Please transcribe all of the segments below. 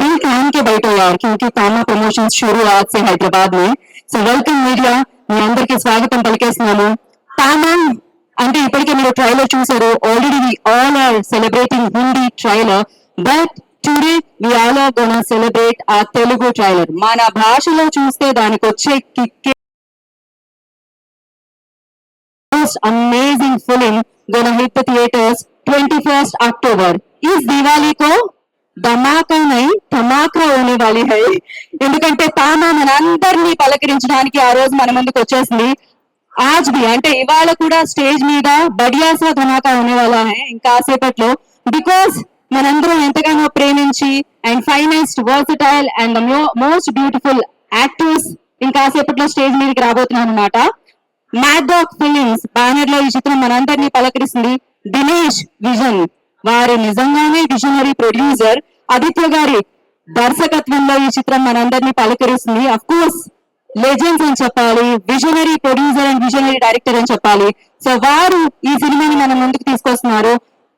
दिल ठान के बैठो यार, क्योंकि कामा प्रमोशंस शुरू आज से हैदराबाद में. సో వెల్కమ్ మీడియా, మీ అందరికీ స్వాగతం పలికేస్తున్నాను. తామా అంటే ఇప్పటికే మీరు ట్రైలర్ చూసారు. Already we all are celebrating Hindi trailer, but today we all are gonna celebrate a Telugu trailer. మన భాషలో చూస్తే దానికి వచ్చే కిక్కే most amazing film gonna hit the theaters 21st October. इस दिवाली को धमाका नहीं धमाका होने वाली है. ఎందుకంటే తామా మనందరినీ పలకరించడానికి ఆ రోజు మన ముందుకు వచ్చేసింది. आज भी అంటే ఇవాళ కూడా స్టేజ్ మీద బడియా సా ధమాకా होने वाला है ఇంకాసేపట్లో. బికాస్ మనందరం ఎంతగానో ప్రేమించి and finest versatile and most beautiful actors ఇంకాసేపట్లో స్టేజ్ మీదకి రాబోతున్నాం అనమాట. మ్యాడ్ డాగ్ ఫిలిమ్స్ బ్యానర్ లో ఈ చిత్రం మనందరినీ పలకరిస్తుంది. దినేష్ విజన్ వారి నిజంగానే విజనరీ ప్రొడ్యూసర్. ఆదిత్య గారి దర్శకత్వంలో ఈ చిత్రం మనందరినీ పలకరిస్తుంది. అఫ్ కోర్స్ లెజెండ్స్ అని చెప్పాలి, visionary producer and visionary director అని చెప్పాలి. సో వారు ఈ సినిమాని మన ముందుకు తీసుకొస్తున్నారు.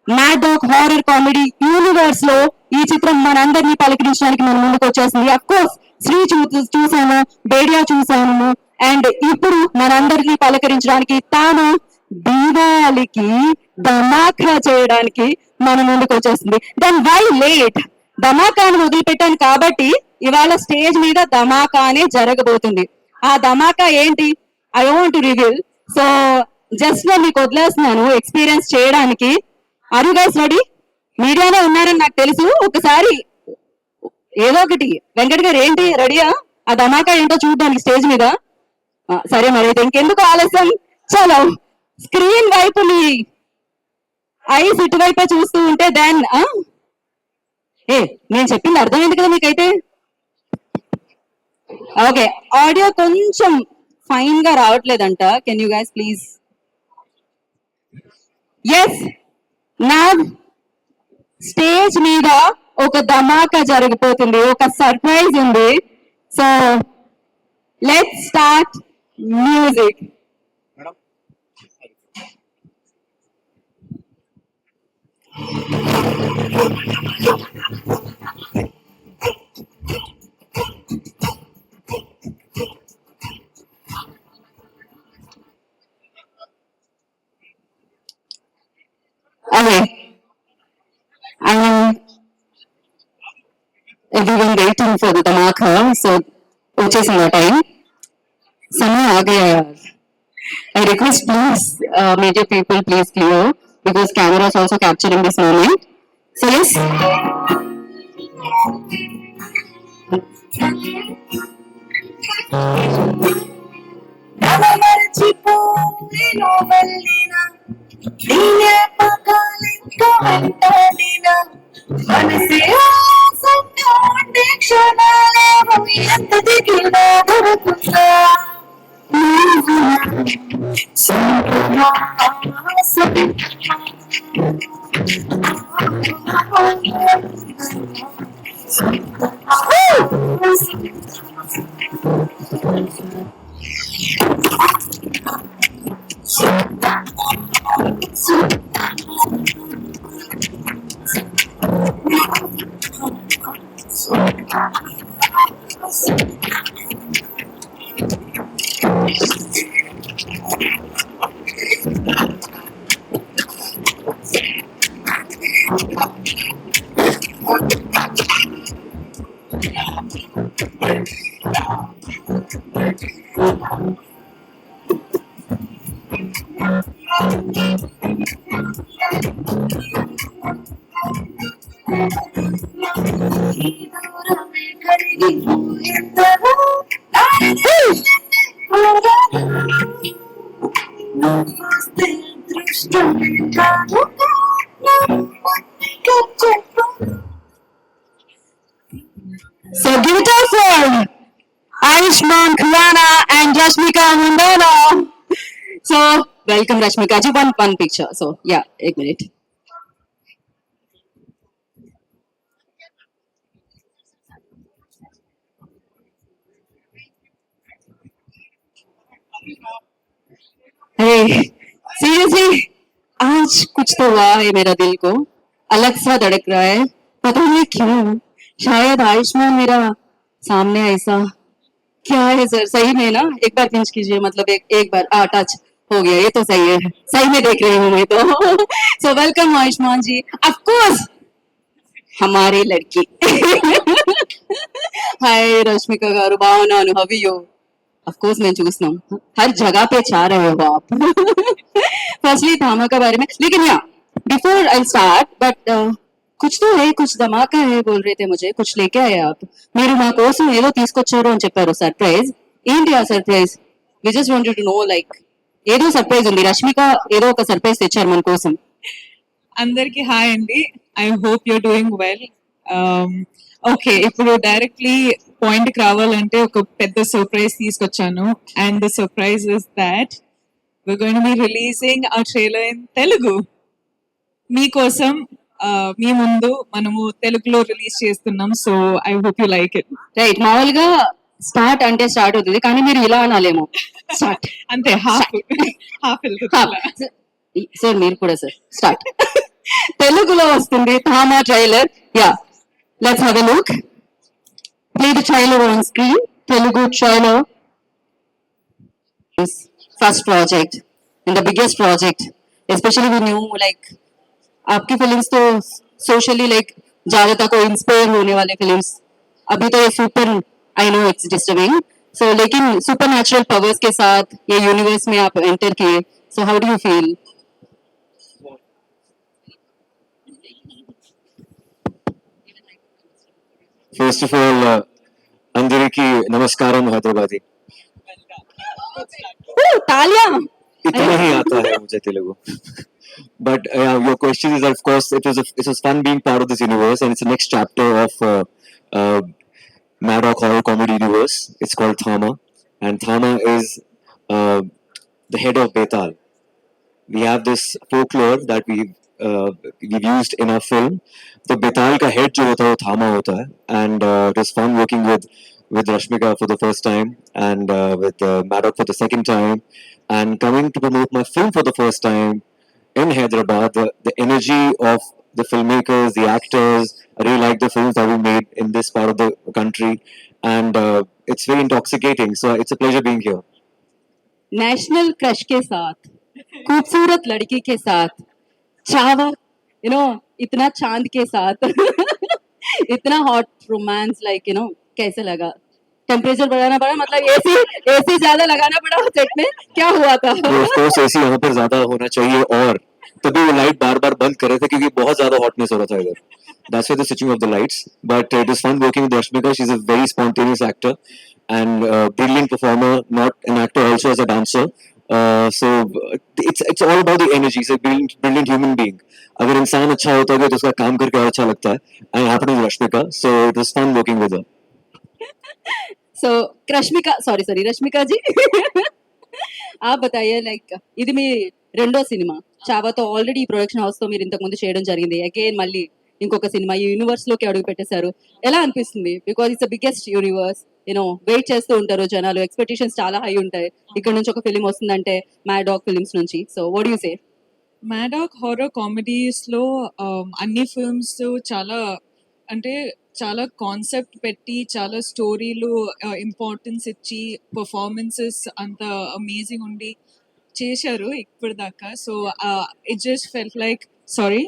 Mad dog horror comedy universe లో ఈ చిత్రం మనందరినీ పలకరించడానికి మన ముందుకు వచ్చేసింది. అఫ్ కోర్స్ శ్రీ చూసాము, బేడియా చూసాము, అండ్ ఇప్పుడు మనందరినీ పలకరించడానికి తాను దీవాళికి ధమాకా చేయడానికి మన ముందుకు వచ్చేస్తుంది. Then why late? ధమాకాను వదిలిపెట్టాను కాబట్టి ఇవాళ స్టేజ్ మీద ధమాకానే జరగబోతుంది. ఆ ధమాకా ఏంటి I want to reveal. So just లో మీకు వదిలేస్తున్నాను ఎక్స్పీరియన్స్ చేయడానికి. Are you guys ready? మీడియాలో ఉన్నారని నాకు తెలుసు. ఒకసారి ఏదో ఒకటి వెంకట్ గారు ఏంటి రెడీయా? ఆ ధమాకా ఏంటో చూడడానికి స్టేజ్ మీద. సరే మరి అయితే ఇంకెందుకు ఆలస్యం, చలో స్క్రీన్ వైపు మీ ఐస్ ఇటువైపే చూస్తూ ఉంటే దెన్ నేను చెప్పింది అర్థమైంది కదా మీకైతే? ఓకే, ఆడియో కొంచెం ఫైన్ గా రావట్లేదంట. Can you guys please? Yes, నా స్టేజ్ మీద ఒక ధమాకా జరగబోతుంది, ఒక సర్ప్రైజ్ ఉంది. So let's start music. Okay, everyone waiting for the dhamaka, so వచ్చేసింది టైం. समय आ गया यार. I request please media people please clear because camera is also capturing this moment. So yes. So give it up for Ayushmann Khurrana and Rashmika Mandanna. So welcome Rashmika ji, one picture. So yeah, एक minute. Hey, seriously, आज कुछ तो हुआ है, मेरा दिल को अलग सा धड़क रहा है, पता नहीं क्यों. शायद आयुष्मान मेरा सामने ऐसा क्या है सर, सही में ना, एक बार पिंच कीजिए, मतलब एक बार टच हो गया, ये तो सही है, सही में देख रही हूँ मैं तो। So welcome Ayushmann ji, of course हमारी लड़की। హాయ్ రష్మిక గారు, బాగున్నాను, హవ్ యూ? ऑफ कोर्स मैं చూస్తున్నాం, हर जगह पे छा रहे हो आप। फर्स्टली धामा के बारे में, लेकिन या बिफोर आई स्टार्ट, बट कुछ तो है, कुछ धमाका है बोल रहे थे मुझे, कुछ लेके आए आप, మీరు మా కోసం ఏదో తీసుకొచ్చారు అని చెప్పారు, సర్ప్రైజ్ ఏంటి ఆ surprise? We just wanted to know, like ఏదో సర్ప్రైజ్ ఉంది, రష్మిక ఏదో ఒక సర్ప్రైజ్ తెచ్చారు మన కోసం. అందరికి హాయ్ అండి. I hope you're doing well. Okay, ఇప్పుడు డైరెక్ట్లీ పాయింట్ కి రావాలంటే ఒక పెద్ద సర్ప్రైజ్ తీసుకొచ్చాను. And the surprise is that we're going to be releasing our trailer in Telugu. మీకోసం మీ ముందు మనము తెలుగులో రిలీజ్ చేస్తున్నాం. So I hope you like it. Right, మామూలుగా స్టార్ట్ అంటే స్టార్ట్ అవుతుంది, కానీ మీరు ఇలా అనాలేమో, స్టార్ట్ అంతే, హాఫ్ వెళ్తుంది. సార్ మీరు కూడా సార్ స్టార్ట్. తెలుగులో వస్తుంది Thamma trailer. Yeah, let's have a look. Play the trailer on screen. Telugu trailer, first project and the biggest project, specially we knew like आपकी फिल्म्स तो सोशली लाइक ज्यादातर को इंस्पायर होने वाले फिल्म्स, अभी तो ये super, I know it's disturbing, सो लेकिन सुपर नेचुरल पावर्स के साथ ये यूनिवर्स में आप एंटर किए, so how do you feel? First of all, అందరికి నమస్కారం హైదరాబాదీ. तालियां. इतना ही आता है मुझे Telugu. But your question is, of course, it was fun being part of this universe, and it's the next chapter of Maddock horror comedy universe. It's called Thama, and Thama is uh, the head of Betal. We have this folklore that we've used in our film. The Betal ka head jo hota hai wo Thama hota hai, and it was fun working with Rashmika for the first time, and with Maddock for the second time, and coming to promote my film for the first time in Hyderabad. The energy of the filmmakers, the actors, I really like the films that we made in this part of the country, and it's very intoxicating. So it's a pleasure being here. National crush के साथ, खूबसूरत लड़की के साथ, चावा, you know, इतना चांद के साथ, इतना hot romance, like you know, कैसे लगा? टेम्परेचर बढ़ाना पड़ा, मतलब एसी एसी ज्यादा लगाना पड़ा सेट में, क्या हुआ था? तो ऑफ कोर्स एसी यहाँ पर ज्यादा होना चाहिए, और तभी वो लाइट बार बार बंद कर रहे थे क्योंकि बहुत ज्यादा हॉटनेस हो रहा था इधर. That's why the switching of the lights. But it was fun working with Rashmika. She's a very spontaneous actor and brilliant performer, not an actor, also as a dancer. So it's all about the energy. She's a brilliant human being. अगर इंसान अच्छा होता है तो उसका काम करके और अच्छा लगता है. And it happened with Rashmika, so it was fun working with her. So Rashmika, sorry Rashmika ji, आप बताइए, లైక్ ఇది మీ రెండో సినిమా చావాతో, ఆల్రెడీ ఈ ప్రొడక్షన్ హౌస్ తో మీరు ఇంతకు ముందు చేయడం జరిగింది, అగైన్ మళ్ళీ ఇంకొక సినిమా ఈ యూనివర్స్ లోకి అడుగు పెట్టేశారు, ఎలా అనిపిస్తుంది? Because it's biggest universe, you, wait చేస్తూ ఉంటారు జనాలు, ఎక్స్పెక్టేషన్స్ చాలా హై ఉంటాయి, ఇక్కడ నుంచి ఒక ఫిలిం వస్తుందంటే మ్యాడాక్ ఫిలిమ్స్ నుంచి, so what you say? Maddock horror comedies లో అన్ని ఫిల్మ్స్ చాలా, అంటే చాలా కాన్సెప్ట్ పెట్టి, చాలా స్టోరీలు ఇంపార్టెన్స్ ఇచ్చి, పర్ఫార్మెన్సెస్ అంత అమేజింగ్ ఉండి చేశారు ఇప్పటిదాకా. So it just felt like, sorry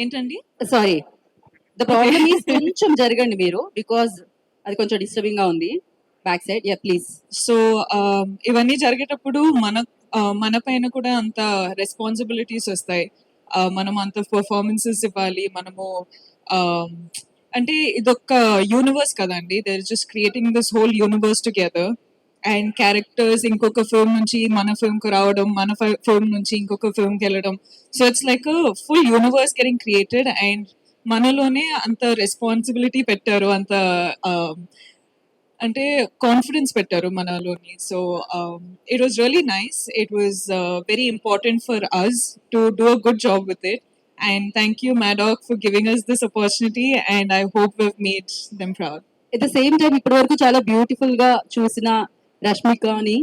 ఏంటండి, సారీ, ద ప్రాబ్లమ్ ఈస్ కొంచెం జరగండి మీరు, బికాజ్ అది కొంచెం డిస్టర్బింగ్ గా ఉంది back side. Yeah please. So ఇవన్నీ జరిగేటప్పుడు మన పైన కూడా అంత రెస్పాన్సిబిలిటీస్ వస్తాయి. మనం అంత పర్ఫార్మెన్సెస్ ఇవ్వాలి, మనము అంటే ఇదొక యూనివర్స్ కదండి, they are just creating this whole universe together, and characters ఇంకొక ఫిల్మ్ నుంచి మన ఫిల్మ్ కు రావడం, మన ఫిల్మ్ నుంచి ఇంకొక ఫిల్మ్ కి వెళ్ళడం, so it's like full universe getting created, and మనలోనే అంత రెస్పాన్సిబిలిటీ పెట్టారు, అంత అంటే కాన్ఫిడెన్స్ పెట్టారు మనలోని. So it was really nice, it was very important for us to do a good job with it, and thank you Maddock for giving us this opportunity, and I hope we made them proud. At the same time ఇప్పటి వరకు చాలా beautiful గా చూసిన రష్మికని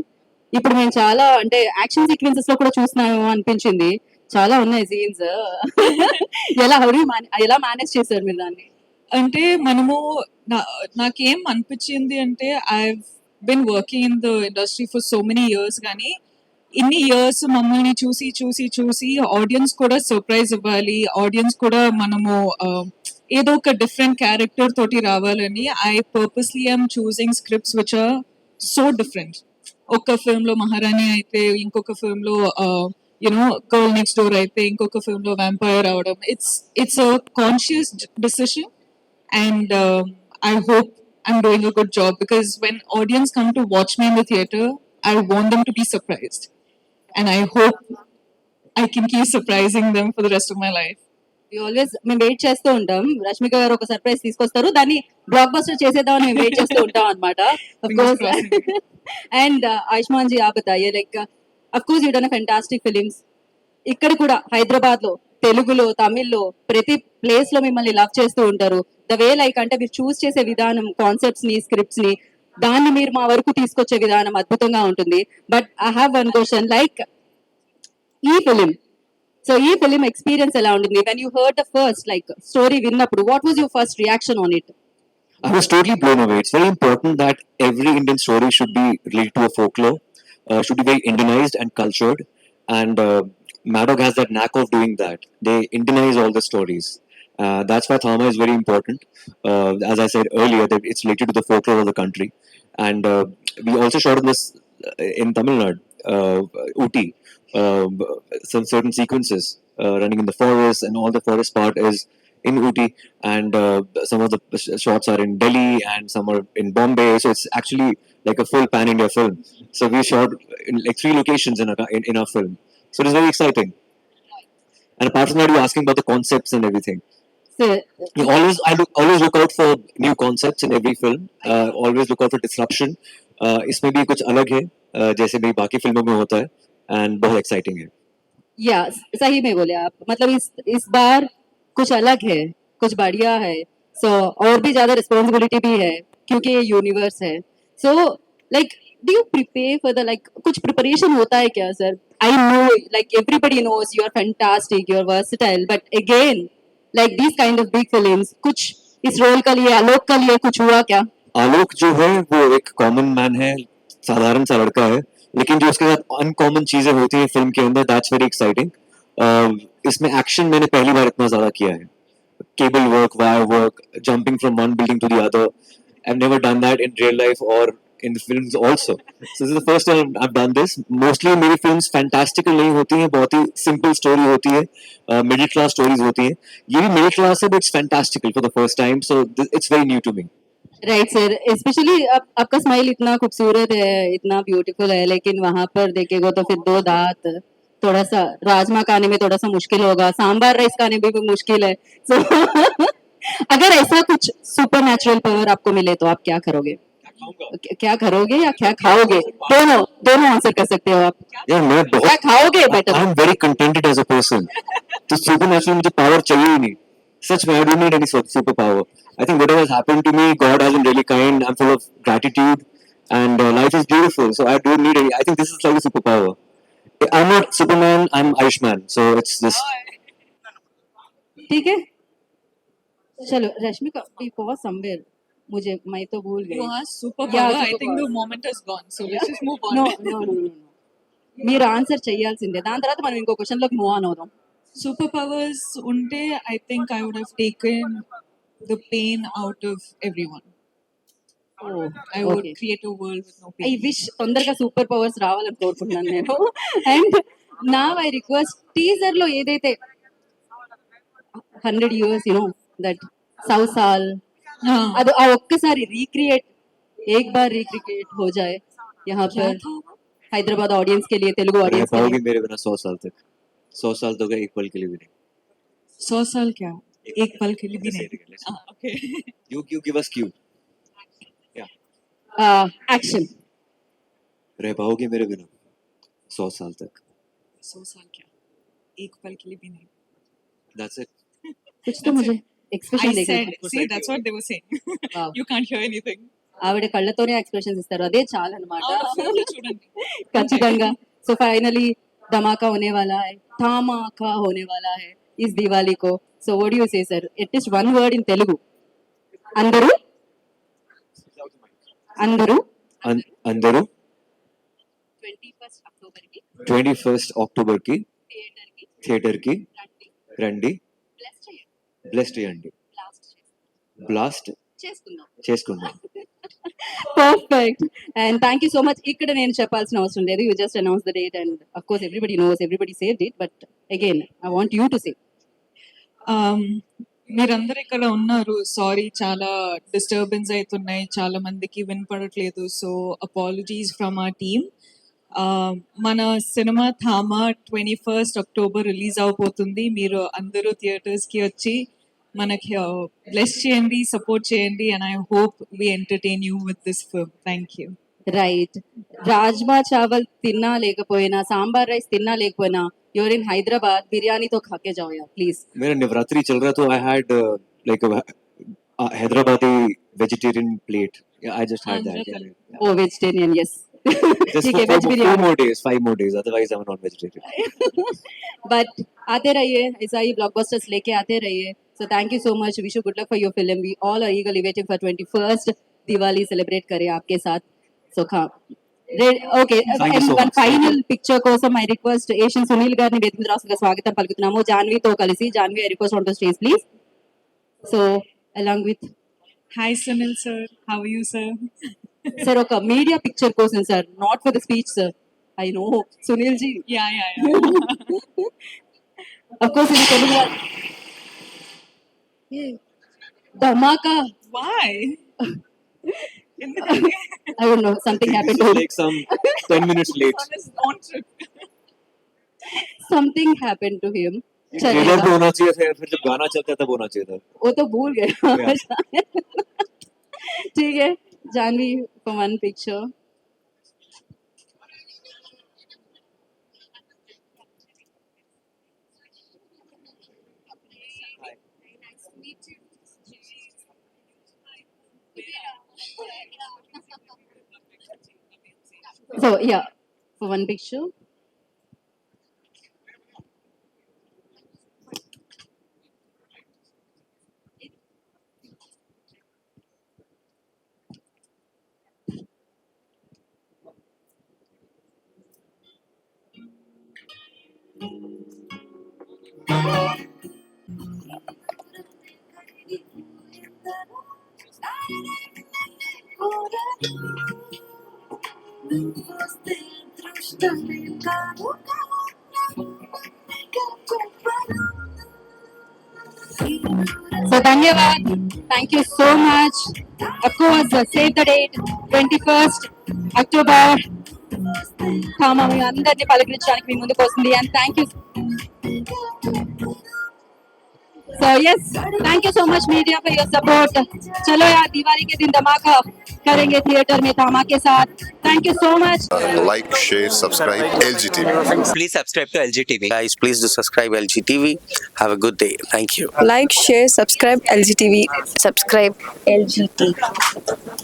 ఇప్పుడు మేము చాలా అంటే action sequences లో కూడా చూస్తున్నాము అనిపించింది. చాలా ఉన్నాయి సీన్స్. ఎలా మేనేజ్ చేశారు మీరు దాన్ని? అంటే మనము నాకేం అనిపించింది అంటే I been working in the industry for so many years, కానీ ఇన్ని ఇయర్స్ మమ్మల్ని చూసి చూసి చూసి ఆడియన్స్ కూడా సర్ప్రైజ్ ఇవ్వాలి, ఆడియన్స్ కూడా మనము ఏదో ఒక డిఫరెంట్ క్యారెక్టర్ తోటి రావాలని I purposely I'm choosing scripts which are so different. ఒక ఫిల్మ్ లో మహారాణి అయితే ఇంకొక ఫిల్మ్ లో యునో గర్ల్ నెక్స్ట్ డోర్ అయితే ఇంకొక ఫిల్మ్ లో వ్యాంపైర్ అవడం. It's a conscious decision, and I hope I'm doing a good job, because when audience come to watch me in the theater, I want them to be surprised, and I hope I can keep surprising them for the rest of my life. మేము wait చేస్తూ ఉంటాం. రష్మిక గారు ఒక surprise తీసుకొస్తారు, దాన్ని block buster చేసేద్దామని మేము wait చేస్తూ ఉంటాం అనమాట. Fingers crossing. And Ayushmann ji आप बताइए, like of course you done fantastic films. ఇక్కడ కూడా హైదరాబాద్ లో, తెలుగులో, తమిళ్లో ప్రతి ప్లేస్ లో మిమ్మల్ని లవ్ చేస్తూ ఉంటారు. ద వే లైక్ అంటే మీరు చూస్ చేసే విధానం, కాన్సెప్ట్స్ ని, స్క్రిప్ట్స్ ని, దాన్ని మీరు మా వరకు తీసుకొచ్చే విధానం అద్భుతంగా ఉంటుంది. But I have one question, like ఈ ఫిలిం, సో ఈ ఫిలిం ఎక్స్పీరియన్స్ ఎలా ఉంటుంది? When you heard the first like story విన్నప్పుడు, what was your first reaction on it? I was totally blown away. It's very important that every Indian story should be related to a folklore, should be very Indianized and cultured. And Madog has that knack of doing that. They Indianize all the stories. That's why Thama is very important. As I said earlier, that it's related to the folklore of the country. And we also shot in this in Tamil Nadu, Ooty, some certain sequences running in the forest, and all the forest part is in Ooty, and some of the shots are in Delhi and some are in Bombay. So it's actually like a full pan India film. So we shot in like 3 locations in our film. So it is very exciting. And apart from that, you're asking about the concepts and everything. So, I always look out for new concepts in every film. Always look out for disruption. इसमें भी कुछ अलग है, जैसे भी बाकी फिल्मों में होता है, and बहुत exciting है. या सही में बोले आप, मतलब इस बार कुछ अलग है, कुछ बढ़िया है. सो और भी ज्यादा रिस्पॉन्सिबिलिटी भी है क्योंकि ये यूनिवर्स है. So like do you prepare for the like कुछ प्रिपरेशन होता है क्या sir? I know like everybody knows you are fantastic, you are versatile, but again like this kind of big films, कुछ इस रोल के लिए, आलोक के लिए कुछ हुआ क्या? आलोक जो है वो एक कॉमन मैन है, साधारण सा लड़का है, लेकिन जो उसके साथ अनकॉमन चीजें होती हैं फिल्म के अंदर, दैट्स वेरी एक्साइटिंग. इसमें एक्शन मैंने पहली बार इतना ज्यादा किया है. Cable work, wire work, jumping from one building to the other. I've never done that in real life or in the films also. So this is the first time I've done this. Mostly मेरी films fantastical नहीं होती हैं, बहुत ही simple story होती है, middle class stories होती हैं. ये भी middle class है, but it's fantastical for the first time. So it's very new to me. Right sir, specially आपका स्माइल इतना खूबसूरत है, इतना ब्यूटीफुल है, लेकिन वहां पर देखेगा तो फिर 2 दांत, थोड़ा सा राजमा खाने में थोड़ा सा मुश्किल होगा, सांबार राइस खाने में भी मुश्किल है. सो अगर ऐसा कुछ सुपर नेचुरल पावर आपको मिले तो आप क्या करोगे? क्या करोगे या क्या खाओगे? दोनों दोनों आंसर कर सकते हो आप. यार मैं क्या बहुत खाओगे better? I'm very contented as a person. तो supernatural मुझे power चाहिए ही नहीं. सच में I don't need any super power. I think whatever has happened to me, God has been really kind. I'm full of gratitude, and life is beautiful. So I don't need any. I think this is like a superpower. I'm not Superman. I'm Ayushman. So it's this. ठीक है, चलो Rashmika, we pause somewhere. मैं तो भूल गई. You are super Yeah, power. I think the superpower. moment is gone. So let's just move on. No, no, no, no, no. మీరు answer చేయాల్సిందే, దాని తర్వాత మనం ఇంకో క్వశ్చన్ లోకి మూవ్ ఆన్ అవుదాం. Superpowers unte, I think I would have taken the pain out of everyone. I would create a world with no I pain. Wish తొందరగా super powers రావాలని కోరుకుంటున్నాను నేను. అండ్ నా ఐ రిక్వెస్ట్, టీజర్ లో ఏదైతే 100 years that 100 साल, हाँ. అది ఆ ఒక్కసారి రీక్రియేట్, एक बार रिक्रिएट हो जाए यहाँ क्या पर था? हैदराबाद ऑडियंस के लिए, तेलुगु रह ऑडियंस के पाओगे लिए. मेरे बिना 100 साल तक. 100 साल तो गए, एक पल के लिए भी नहीं. 100 साल क्या? एक पल के लिए भी नहीं. हाँ, okay. You give us cue. Action. रह पाओगे मेरे बिना 100 साल तक. 100 साल क्या? एक पल के लिए भी नहीं. That's it. कुछ तो मुझे एक्सप्रेशन I देखना said, see, that's what they were saying. Wow. You can't hear anything. ఆవిడ కళ్ళతోనే ఎక్స్ప్రెషన్స్ ఇస్తారు, అదే చాలు అనమాట. అవును, చూడండి. ఖచ్చితంగా. సో ఫైనలీ धमाका होने वाला है, धमाका होने वाला है इस दिवाली को. So what do you say, sir? At least one word in Telugu. Andaru, Andaru. అందరూ 21st October ki 21st October కి theater ki థియేటర్ కి randi. రండి, Bless చేయండి. బ్లెస్డ్ చేయండి, బ్లాస్ట్ చేసుకుందాం. Perfect. And thank you so much. ఇక్కడ నేను చెప్పాల్సిన అవసరం లేదు. You just announced the date and of course everybody knows, everybody saved it. But again, I want you to say. మీరందరు ఇక్కడ ఉన్నారు. సారీ, చాలా డిస్టర్బెన్స్ అవుతున్నాయి, చాలా మందికి వినపడట్లేదు. So apologies from our team. మన cinema Thama 21st October release అవబోతుంది. మీరు అందరూ థియేటర్స్కి వచ్చి మనకి బ్లెస్ చేయండి, సపోర్ట్ చేయండి. And I hope we entertain you with this film. Thank you. Right. Rajma chawal తిన్నా లేకపోయినా, సాంబార్ రైస్ తిన్నా లేకపోయినా, యూర్ ఇన్ హైదరాబాద్, బిర్యానీతో ఖాకే जाओ यार प्लीज. मेरा नवरात्रि चल रहा, तो I had like a Hyderabadi vegetarian plate. Yeah, I just had that. Yeah. Oh vegetarian, yes. Just ठीक for है, veg four biryani. more days, 5 more days. Otherwise, I'm a non-vegetarian. But आते रहिए, ऐसा ही ब्लॉकबस्टर्स लेके आते रहिए. So thank you so much. Wish you good luck for your film. We all are eagerly waiting for 21st Diwali celebrate करें आपके साथ. So okay. Thank you so one much. Final picture కోసం ఐ రిక్వెస్ట్ ఏషియన్ సునీల్ గారిని వేదిక మీద రాసుగా స్వాగతం పలుకుతున్నాము. జాన్వీతో కలిసి. Janhvi, I request on to stage please. So along with hi Sunil sir, how are you sir? Sir, ఒక మీడియా పిక్చర్ కోసం sir, not for the speech sir. I know Sunil ji. Yeah. Of course, ఇది Telugu. Dhamaka. Why? I don't know, something happened to It's him. like some 10 minutes late. On his own trip. Something happened to him. Trailer चलेगा. पे होना चाहिए था, फिर जब गाना चलता है तब होना चाहिए था. वो तो भूल गया. ठीक है. Janvi for one picture. So yeah, for one picture. So धन्यवाद. Thank you so much. Of course, save the date, 21st October. Thama మీ అందరినీ పలకరించడానికి మీ ముందుకు వస్తుంది. And thank you. So yes, thank you so much media for your support. चलो यार, दिवाली के दिन धमाका करेंगे थिएटर में थामा के साथ. Thank you so much. Like, share, subscribe LGTV. Please subscribe to LGTV. Guys, please do subscribe LGTV. Have a good day. Thank you. Like, share, subscribe LGTV. Subscribe LGTV.